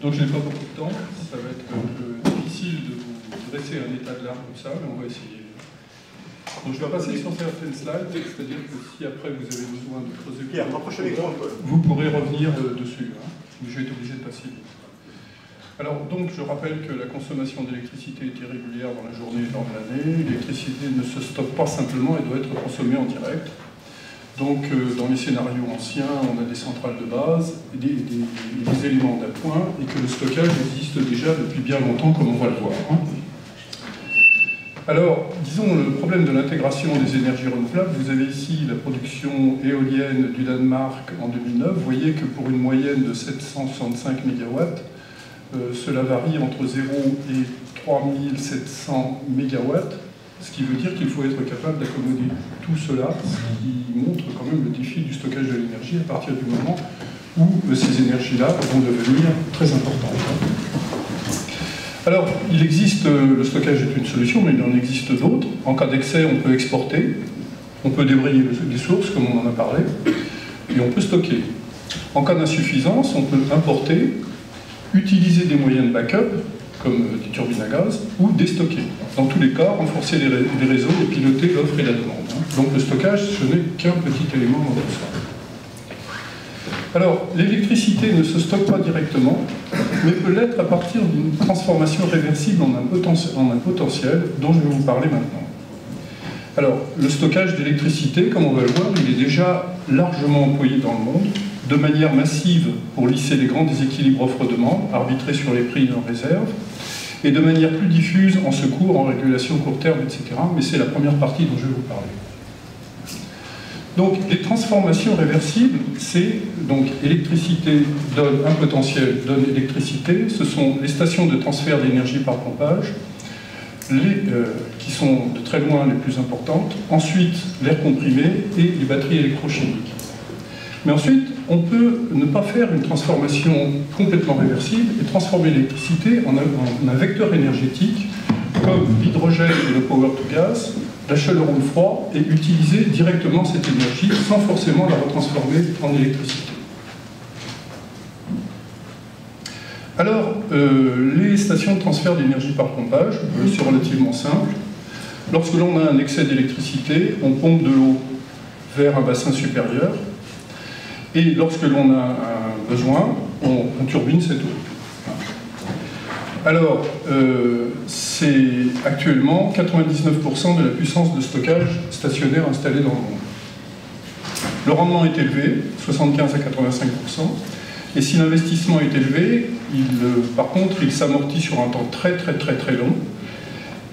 Donc je n'ai pas beaucoup de temps, ça va être un peu difficile de vous dresser un état de l'art comme ça, mais on va essayer. Donc je vais passer sur certaines slides, c'est-à-dire que si après vous avez besoin de creuser, vous pourrez revenir dessus. Hein. Je vais être obligé de passer vite. Alors donc je rappelle que la consommation d'électricité est irrégulière dans la journée et dans l'année. L'électricité ne se stocke pas simplement, elle doit être consommée en direct. Donc, dans les scénarios anciens, on a des centrales de base, des éléments d'appoint, et que le stockage existe déjà depuis bien longtemps, comme on va le voir. Hein. Alors, disons, le problème de l'intégration des énergies renouvelables, vous avez ici la production éolienne du Danemark en 2009. Vous voyez que pour une moyenne de 765 MW, cela varie entre 0 et 3700 MW. Ce qui veut dire qu'il faut être capable d'accommoder tout cela, ce qui montre quand même le défi du stockage de l'énergie à partir du moment où ces énergies-là vont devenir très importantes. Alors, il existe, le stockage est une solution, mais il en existe d'autres. En cas d'excès, on peut exporter, on peut débrayer les sources, comme on en a parlé, et on peut stocker. En cas d'insuffisance, on peut importer, utiliser des moyens de backup, comme des turbines à gaz, ou déstocker. Dans tous les cas, renforcer les réseaux et piloter l'offre et la demande. Donc le stockage, ce n'est qu'un petit élément dans tout ça. Alors, l'électricité ne se stocke pas directement, mais peut l'être à partir d'une transformation réversible en un potentiel dont je vais vous parler maintenant. Alors, le stockage d'électricité, comme on va le voir, il est déjà largement employé dans le monde, de manière massive pour lisser les grands déséquilibres offre-demande, arbitrer sur les prix en réserve, et de manière plus diffuse en secours, en régulation court terme, etc. Mais c'est la première partie dont je vais vous parler. Donc, les transformations réversibles, c'est donc électricité donne un potentiel, donne électricité. Ce sont les stations de transfert d'énergie par pompage, qui sont de très loin les plus importantes. Ensuite, l'air comprimé et les batteries électrochimiques. Mais ensuite, on peut ne pas faire une transformation complètement réversible et transformer l'électricité en un vecteur énergétique comme l'hydrogène et le power to gas, la chaleur ou le froid, et utiliser directement cette énergie sans forcément la retransformer en électricité. Alors, les stations de transfert d'énergie par pompage, c'est relativement simple. Lorsque l'on a un excès d'électricité, on pompe de l'eau vers un bassin supérieur. Et lorsque l'on a un besoin, on turbine cette eau. Alors, c'est actuellement 99% de la puissance de stockage stationnaire installée dans le monde. Le rendement est élevé, 75 à 85%, et si l'investissement est élevé, par contre, il s'amortit sur un temps très long,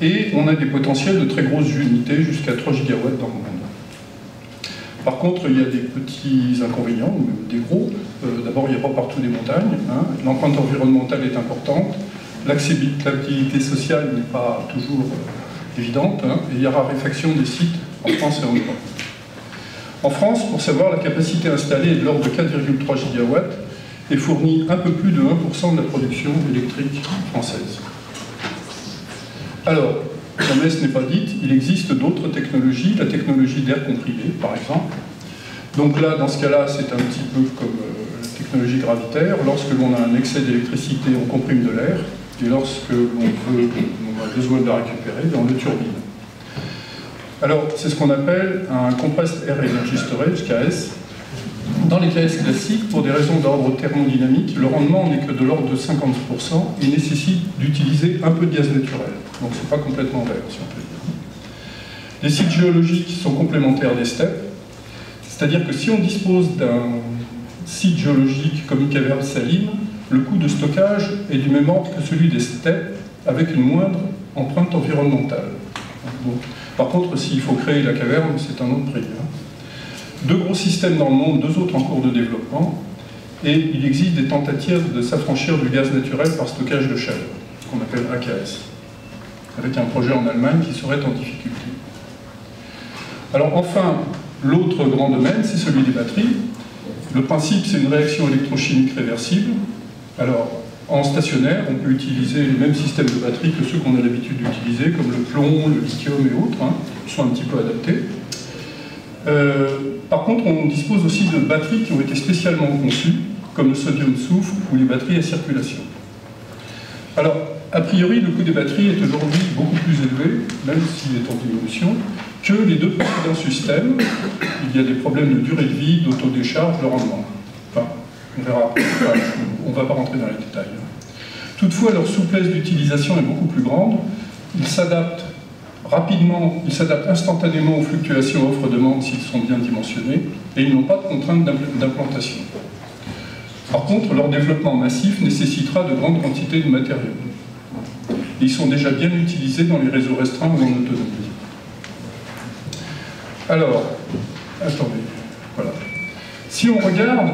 et on a des potentiels de très grosses unités, jusqu'à 3 gigawatts dans le monde. Par contre, il y a des petits inconvénients, ou même des gros. D'abord, il n'y a pas partout des montagnes. Hein. L'empreinte environnementale est importante. L'acceptabilité sociale n'est pas toujours évidente. Hein. Et il y a raréfaction des sites en France et en Europe. En France, pour savoir, la capacité installée est de l'ordre de 4,3 gigawatts et fournit un peu plus de 1% de la production électrique française. Alors, la messe n'est pas dite, il existe d'autres technologies, la technologie d'air comprimé par exemple. Donc là, dans ce cas-là, c'est un petit peu comme la technologie gravitaire. Lorsque l'on a un excès d'électricité, on comprime de l'air, et lorsque on a besoin de la récupérer, on le turbine. Alors, c'est ce qu'on appelle un Compressed Air Energy Storage, KS. Dans les KS classiques, pour des raisons d'ordre thermodynamique, le rendement n'est que de l'ordre de 50% et nécessite d'utiliser un peu de gaz naturel. Donc c'est pas complètement vert, si on peut dire. Les sites géologiques sont complémentaires des steppes, c'est-à-dire que si on dispose d'un site géologique comme une caverne saline, le coût de stockage est du même ordre que celui des steppes, avec une moindre empreinte environnementale. Donc, par contre, s'il faut créer la caverne, c'est un autre prix. Hein. 2 gros systèmes dans le monde, 2 autres en cours de développement, et il existe des tentatives de s'affranchir du gaz naturel par stockage de chaleur, qu'on appelle AKS, avec un projet en Allemagne qui serait en difficulté. Alors enfin, l'autre grand domaine, c'est celui des batteries. Le principe, c'est une réaction électrochimique réversible. Alors, en stationnaire, on peut utiliser les mêmes systèmes de batteries que ceux qu'on a l'habitude d'utiliser, comme le plomb, le lithium et autres, hein, qui sont un petit peu adaptés. Par contre, on dispose aussi de batteries qui ont été spécialement conçues, comme le sodium-soufre ou les batteries à circulation. Alors, a priori, le coût des batteries est aujourd'hui beaucoup plus élevé, même s'il est en diminution, que les deux précédents systèmes. Il y a des problèmes de durée de vie, d'autodécharge, de rendement. Enfin, on verra. Enfin, on ne va pas rentrer dans les détails. Toutefois, leur souplesse d'utilisation est beaucoup plus grande. Ils s'adaptent rapidement, ils s'adaptent instantanément aux fluctuations offre-demande s'ils sont bien dimensionnés, et ils n'ont pas de contraintes d'implantation. Par contre, leur développement massif nécessitera de grandes quantités de matériaux. Ils sont déjà bien utilisés dans les réseaux restreints ou en autonomie. Alors, attendez, voilà. Si on regarde,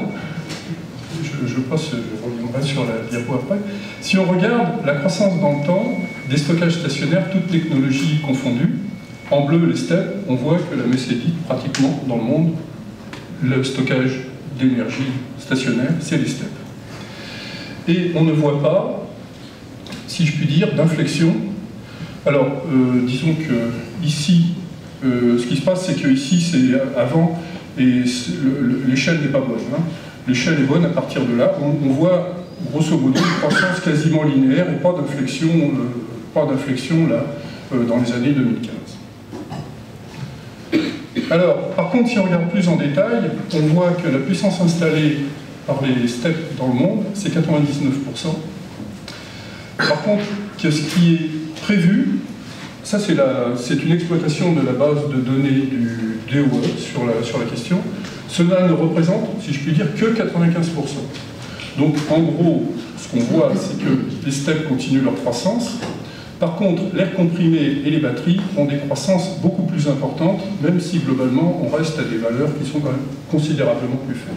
je pense que je reviendrai sur la diapo après, si on regarde la croissance dans le temps des stockages stationnaires, toutes technologies confondues, en bleu les steppes, on voit que la messe est dite pratiquement dans le monde, le stockage d'énergie stationnaire, c'est les steppes. Et on ne voit pas, si je puis dire, d'inflexion. Alors, disons que ici, ce qui se passe, c'est que ici, c'est avant, et l'échelle n'est pas bonne. Hein. L'échelle est bonne à partir de là. On voit, grosso modo, une croissance quasiment linéaire et pas d'inflexion là, dans les années 2015. Alors, par contre, si on regarde plus en détail, on voit que la puissance installée par les steppes dans le monde, c'est 99%. Par contre, ce qui est prévu, ça c'est une exploitation de la base de données du DOE sur la question. Cela ne représente, si je puis dire, que 95%. Donc, en gros, ce qu'on voit, c'est que les steppes continuent leur croissance. Par contre, l'air comprimé et les batteries ont des croissances beaucoup plus importantes, même si globalement on reste à des valeurs qui sont quand même considérablement plus faibles.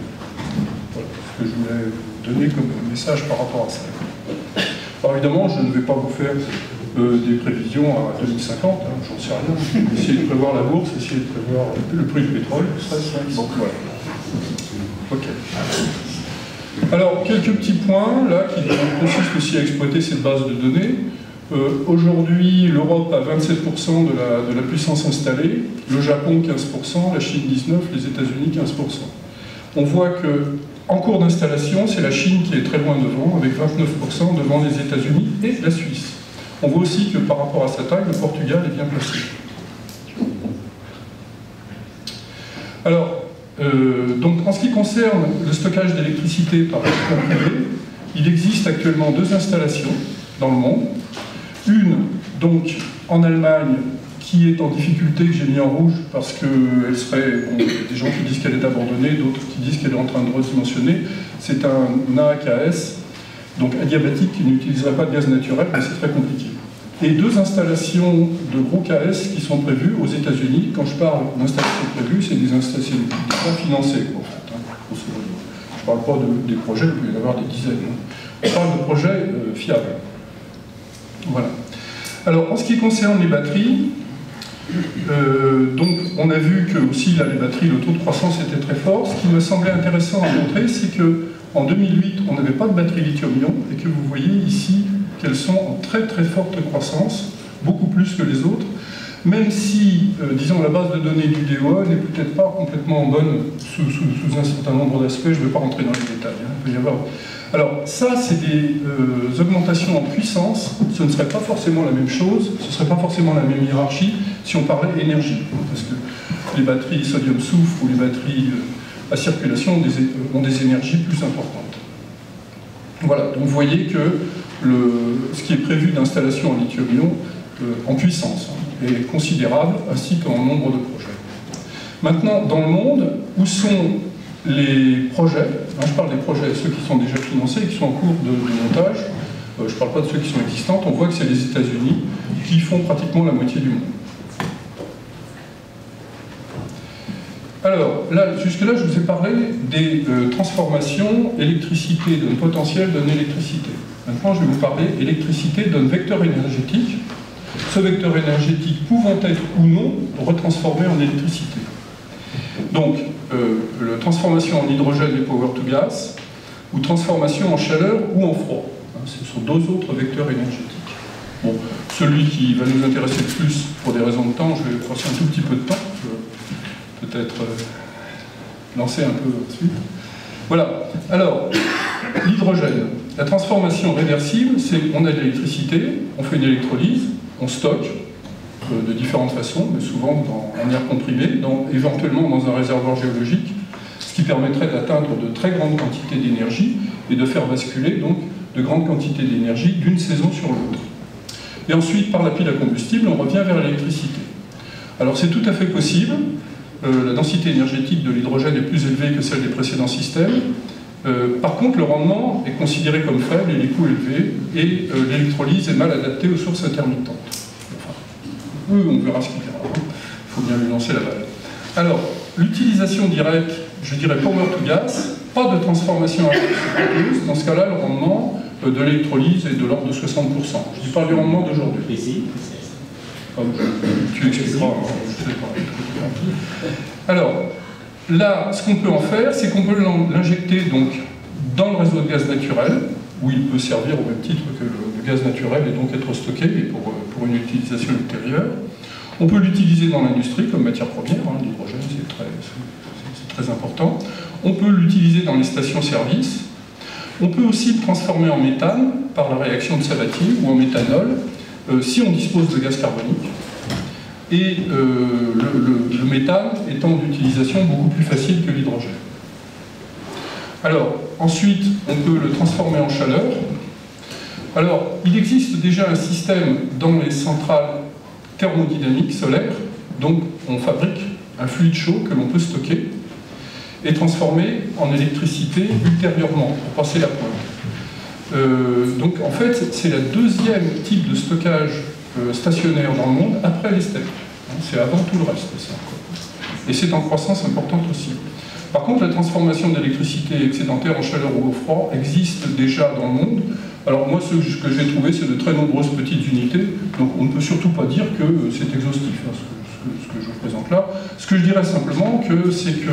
Voilà ce que je voulais vous donner comme message par rapport à ça. Alors évidemment, je ne vais pas vous faire des prévisions à 2050, hein, j'en sais rien. Essayer de prévoir la bourse, essayer de prévoir le prix du pétrole, ça, donc voilà. Ok. Alors, quelques petits points là qui consistent aussi à exploiter cette base de données. Aujourd'hui, l'Europe a 27% de la puissance installée, le Japon 15%, la Chine 19%, les États-Unis 15%. On voit que en cours d'installation, c'est la Chine qui est très loin devant, avec 29% devant les États-Unis et la Suisse. On voit aussi que par rapport à sa taille, le Portugal est bien placé. Alors, donc en ce qui concerne le stockage d'électricité par électron privé, il existe actuellement 2 installations dans le monde. Une, donc, en Allemagne, qui est en difficulté, que j'ai mis en rouge parce qu'elle serait, bon, il y a des gens qui disent qu'elle est abandonnée, d'autres qui disent qu'elle est en train de redimensionner. C'est un AKS, donc adiabatique, qui n'utiliserait pas de gaz naturel, mais c'est très compliqué. Et 2 installations de gros KS qui sont prévues aux États-Unis. Quand je parle d'installations prévues, c'est des installations pas financées, en fait. Hein, je ne parle pas des projets, il peut y en avoir des dizaines. Hein. On parle de projets fiables. Voilà. Alors, en ce qui concerne les batteries, donc on a vu que aussi là, les batteries, le taux de croissance était très fort. Ce qui me semblait intéressant à montrer, c'est qu'en 2008, on n'avait pas de batterie lithium-ion et que vous voyez ici qu'elles sont en très très forte croissance, beaucoup plus que les autres, même si, disons, la base de données du DOE n'est peut-être pas complètement bonne sous un certain nombre d'aspects. Je ne vais pas rentrer dans les détails. Hein. Il peut y avoir... Alors, ça, c'est des augmentations en puissance. Ce ne serait pas forcément la même chose, ce ne serait pas forcément la même hiérarchie si on parlait énergie. Parce que les batteries sodium-soufre ou les batteries à circulation ont des énergies plus importantes. Voilà, donc vous voyez que ce qui est prévu d'installation en lithium-ion en puissance est considérable, ainsi qu'en nombre de projets. Maintenant, dans le monde, où sont les projets, hein, je parle des projets, ceux qui sont déjà financés, qui sont en cours de montage, je ne parle pas de ceux qui sont existants, on voit que c'est les États-Unis qui font pratiquement la moitié du monde. Alors, là, jusque-là, je vous ai parlé des transformations électricité d'un potentiel d'une électricité. Maintenant, je vais vous parler électricité d'un vecteur énergétique, ce vecteur énergétique pouvant être ou non retransformé en électricité. Donc, la transformation en hydrogène et power to gas, ou transformation en chaleur ou en froid. Ce sont 2 autres vecteurs énergétiques. Bon, celui qui va nous intéresser le plus, pour des raisons de temps, je vais passer un tout petit peu de temps, je vais peut-être lancer un peu ensuite. Voilà, alors, l'hydrogène. la transformation réversible, c'est qu'on a de l'électricité, on fait une électrolyse, on stocke de différentes façons, mais souvent en air comprimé, éventuellement dans un réservoir géologique, ce qui permettrait d'atteindre de très grandes quantités d'énergie et de faire basculer donc de grandes quantités d'énergie d'une saison sur l'autre. Et ensuite, par la pile à combustible, on revient vers l'électricité. Alors c'est tout à fait possible. La densité énergétique de l'hydrogène est plus élevée que celle des précédents systèmes. Par contre, le rendement est considéré comme faible et les coûts élevés, et l'électrolyse est mal adaptée aux sources intermittentes. Enfin, oui, on verra ce qu'il dira. Il faut bien lui lancer la balle. Alors, l'utilisation directe, je dirais power to gas, pas de transformation aqueuse. Dans ce cas-là, le rendement de l'électrolyse est de l'ordre de 60%. Je ne dis pas du rendement d'aujourd'hui. Tu expliqueras. Alors, là, ce qu'on peut en faire, c'est qu'on peut l'injecter donc dans le réseau de gaz naturel, où il peut servir au même titre que le gaz naturel et donc être stocké et pour une utilisation ultérieure. On peut l'utiliser dans l'industrie comme matière première, l'hydrogène c'est très important. On peut l'utiliser dans les stations-service. On peut aussi le transformer en méthane par la réaction de Sabatier ou en méthanol si on dispose de gaz carbonique. Et le méthane étant d'utilisation beaucoup plus facile que l'hydrogène. Alors, ensuite, on peut le transformer en chaleur. Alors, il existe déjà un système dans les centrales thermodynamiques solaires, donc on fabrique un fluide chaud que l'on peut stocker et transformer en électricité ultérieurement, pour passer la pointe. Donc, en fait, c'est la deuxième type de stockage stationnaire dans le monde après les steppes. C'est avant tout le reste, ça. Et c'est en croissance importante aussi. Par contre, la transformation d'électricité excédentaire en chaleur ou au froid existe déjà dans le monde. Alors moi, ce que j'ai trouvé, c'est de très nombreuses petites unités, donc on ne peut surtout pas dire que c'est exhaustif, ce que je vous présente là. Ce que je dirais simplement, c'est que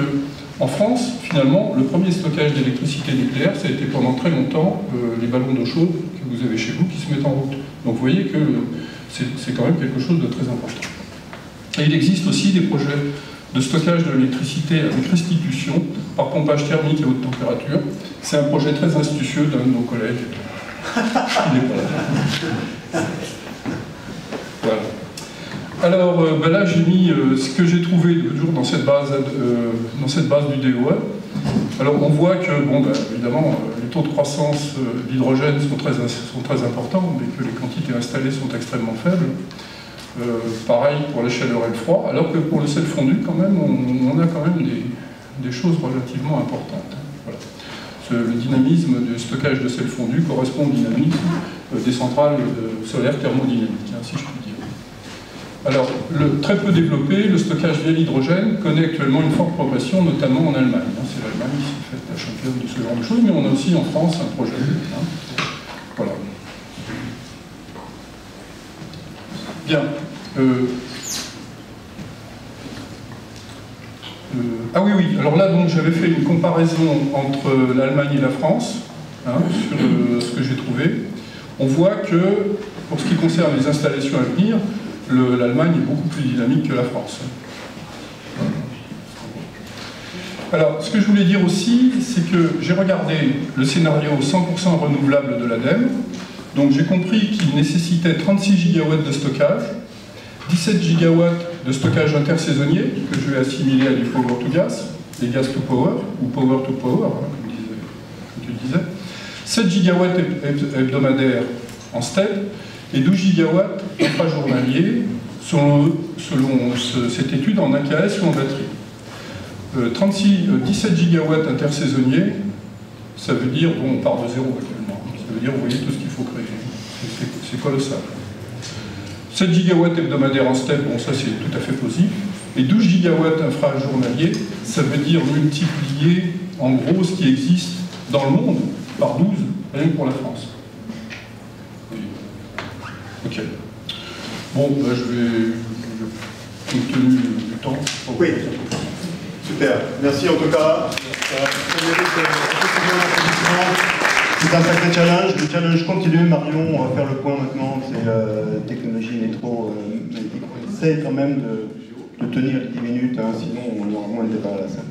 en France, finalement, le premier stockage d'électricité nucléaire, ça a été pendant très longtemps les ballons d'eau chaude que vous avez chez vous qui se mettent en route. Donc vous voyez que c'est quand même quelque chose de très important. Et il existe aussi des projets de stockage de l'électricité avec restitution par pompage thermique à haute température. C'est un projet très astucieux d'un de nos collègues. Il n'est pas là. Voilà. Alors là, j'ai mis ce que j'ai trouvé toujours dans cette base du DOE. Alors on voit que, évidemment, les taux de croissance d'hydrogène sont très importants, mais que les quantités installées sont extrêmement faibles. Pareil pour la chaleur et le froid, alors que pour le sel fondu, quand même, on a quand même des choses relativement importantes. Voilà. Le dynamisme du stockage de sel fondu correspond au dynamisme des centrales solaires thermodynamiques, si je puis dire. Alors, très peu développé, le stockage via l'hydrogène connaît actuellement une forte progression, notamment en Allemagne. C'est l'Allemagne qui fait la championne de ce genre de choses, mais on a aussi en France un projet. Voilà. Bien. Ah oui, alors là, donc, j'avais fait une comparaison entre l'Allemagne et la France, sur ce que j'ai trouvé. On voit que, pour ce qui concerne les installations à venir, l'Allemagne est beaucoup plus dynamique que la France. Alors, ce que je voulais dire aussi, c'est que j'ai regardé le scénario 100% renouvelable de l'ADEME. Donc j'ai compris qu'il nécessitait 36 gigawatts de stockage, 17 gigawatts de stockage intersaisonnier, que je vais assimiler à du power to gas, les gas to power, ou power to power, comme tu disais, 7 gigawatts hebdomadaires en step, et 12 gigawatts intrajournaliers, selon cette étude en AKS ou en batterie. 17 gigawatts intersaisonniers, ça veut dire, on part de zéro actuellement, ça veut dire, vous voyez tout ce qu'il faut créer, c'est colossal. 7 gigawatts hebdomadaires en step, ça c'est tout à fait possible, et 12 gigawatts infrajournaliers, ça veut dire multiplier en gros ce qui existe dans le monde par 12, rien que pour la France. Ok. Bon, je vais, compte tenu du temps. Oui. Super. Merci en tout cas. C'est un sacré challenge. Le challenge continue. Marion, on va faire le point maintenant. C'est technologie métro. Essaye quand même de tenir les 10 minutes, sinon on aura moins de débat à la salle.